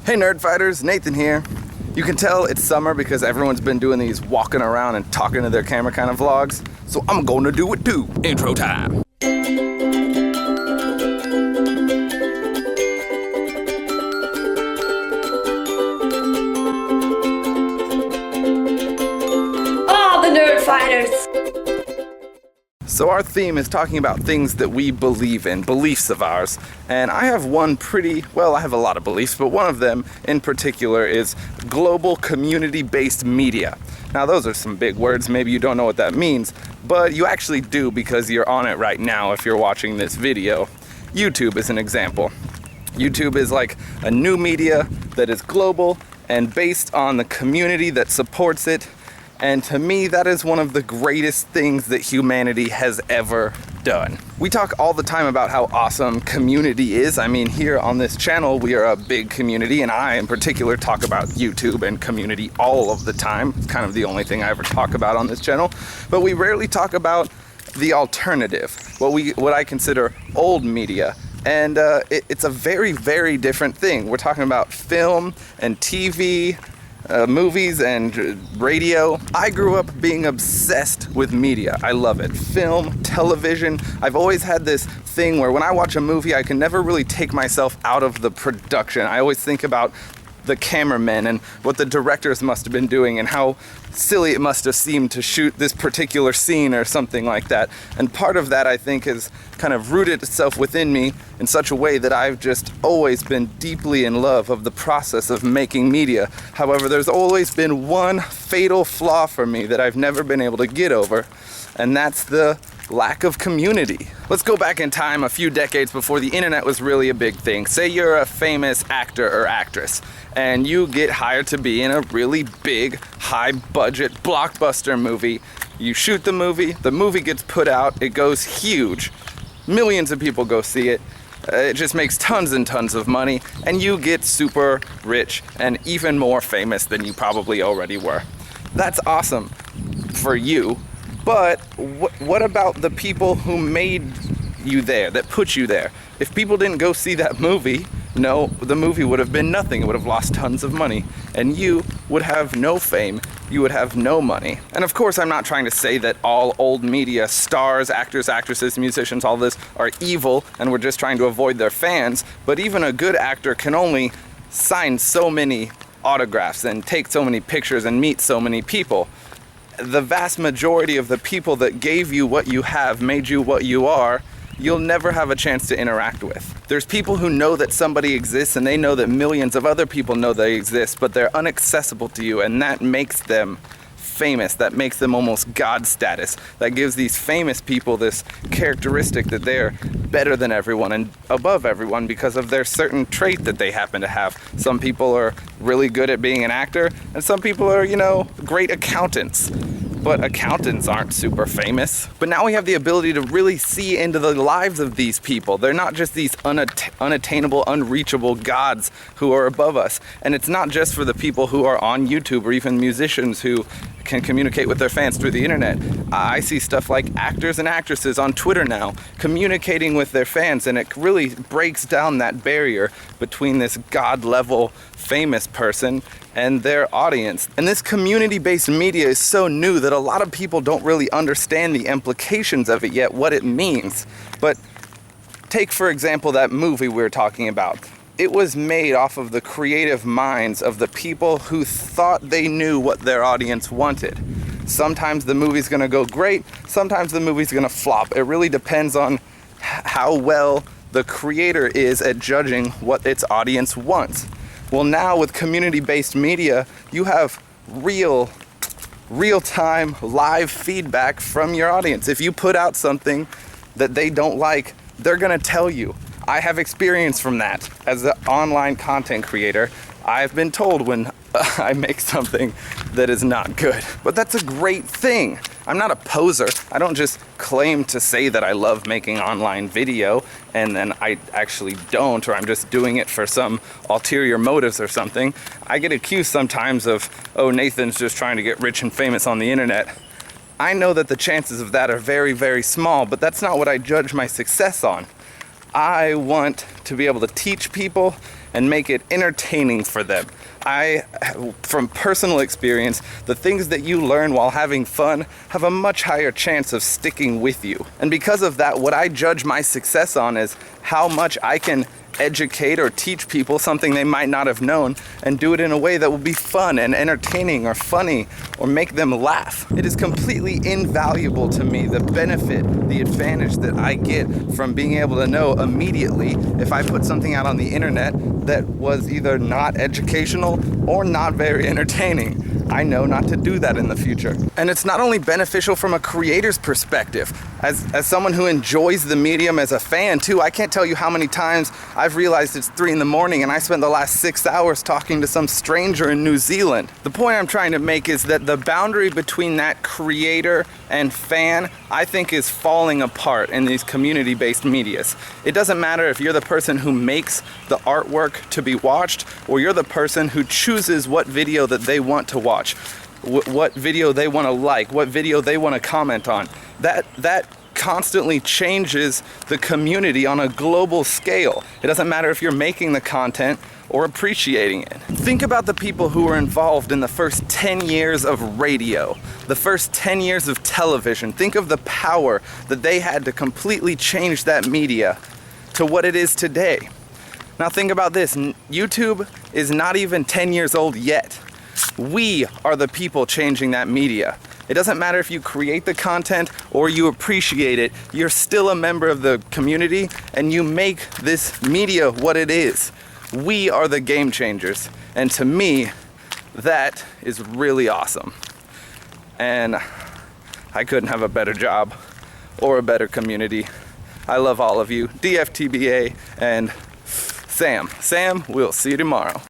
Hey Nerd Fighters, Nathan here. You can tell it's summer because everyone's been doing these walking around and talking to their camera kind of vlogs, so I'm gonna do it too. Intro time. All the Nerd Fighters! So our theme is talking about things that we believe in, beliefs of ours. And I have I have a lot of beliefs, but one of them in particular is global community-based media. Now those are some big words, maybe you don't know what that means, but you actually do because you're on it right now if you're watching this video. YouTube is an example. YouTube is like a new media that is global and based on the community that supports it. And to me, that is one of the greatest things that humanity has ever done. We talk all the time about how awesome community is. I mean, here on this channel, we are a big community, and I in particular talk about YouTube and community all of the time. It's kind of the only thing I ever talk about on this channel. But we rarely talk about the alternative, what I consider old media. And it's a very, very different thing. We're talking about film and TV, movies and radio. I grew up being obsessed with media. I love it. Film, television. I've always had this thing where when I watch a movie, I can never really take myself out of the production. I always think about the cameramen and what the directors must have been doing and how silly it must have seemed to shoot this particular scene or something like that. And part of that, I think, has kind of rooted itself within me in such a way that I've just always been deeply in love of the process of making media. However, there's always been one fatal flaw for me that I've never been able to get over, and that's the lack of community. Let's go back in time a few decades before the internet was really a big thing. Say you're a famous actor or actress and you get hired to be in a really big, high-budget blockbuster movie. You shoot the movie gets put out, it goes huge. Millions of people go see it. It just makes tons and tons of money, and you get super rich and even more famous than you probably already were. That's awesome for you. But what about the people who made you there, that put you there? If people didn't go see that movie, the movie would have been nothing. It would have lost tons of money. And you would have no fame. You would have no money. And of course, I'm not trying to say that all old media, stars, actors, actresses, musicians, all this are evil and we're just trying to avoid their fans. But even a good actor can only sign so many autographs and take so many pictures and meet so many people. The vast majority of the people that gave you what you have, made you what you are, you'll never have a chance to interact with. There's people who know that somebody exists and they know that millions of other people know they exist, but they're inaccessible to you, and that makes them famous. That makes them almost God status. That gives these famous people this characteristic that they're better than everyone and above everyone because of their certain trait that they happen to have. Some people are really good at being an actor, and some people are, great accountants. But accountants aren't super famous. But now we have the ability to really see into the lives of these people. They're not just these unattainable, unreachable gods who are above us. And it's not just for the people who are on YouTube or even musicians who can communicate with their fans through the internet. I see stuff like actors and actresses on Twitter now communicating with their fans, and it really breaks down that barrier between this god-level famous person and their audience. And this community-based media is so new that a lot of people don't really understand the implications of it yet, what it means. But take, for example, that movie we were talking about. It was made off of the creative minds of the people who thought they knew what their audience wanted. Sometimes the movie's gonna go great, sometimes the movie's gonna flop. It really depends on how well the creator is at judging what its audience wants. Well, now with community-based media, you have real-time live feedback from your audience. If you put out something that they don't like, they're gonna tell you. I have experience from that. As an online content creator, I've been told when I make something that is not good. But that's a great thing. I'm not a poser. I don't just claim to say that I love making online video and then I actually don't, or I'm just doing it for some ulterior motives or something. I get accused sometimes of, oh, Nathan's just trying to get rich and famous on the internet. I know that the chances of that are very, very small, but that's not what I judge my success on. I want to be able to teach people and make it entertaining for them. From personal experience, the things that you learn while having fun have a much higher chance of sticking with you. And because of that, what I judge my success on is how much I can educate or teach people something they might not have known and do it in a way that will be fun and entertaining or funny or make them laugh. It is completely invaluable to me, the benefit, the advantage that I get from being able to know immediately if I put something out on the internet that was either not educational or not very entertaining. I know not to do that in the future. And it's not only beneficial from a creator's perspective. As someone who enjoys the medium as a fan too, I can't tell you how many times I've realized it's 3 in the morning and I spent the last 6 hours talking to some stranger in New Zealand. The point I'm trying to make is that the boundary between that creator and fan, I think, is falling apart in these community-based medias. It doesn't matter if you're the person who makes the artwork to be watched or you're the person who chooses what video that they want to watch, what video they want to like, what video they want to comment on. That constantly changes the community on a global scale. It doesn't matter if you're making the content or appreciating it. Think about the people who were involved in the first 10 years of radio, the first 10 years of television. Think of the power that they had to completely change that media to what it is today. Now think about this, YouTube is not even 10 years old yet. We are the people changing that media. It doesn't matter if you create the content or you appreciate it, you're still a member of the community and you make this media what it is. We are the game changers. And to me, that is really awesome. And I couldn't have a better job or a better community. I love all of you. DFTBA and Sam. Sam, we'll see you tomorrow.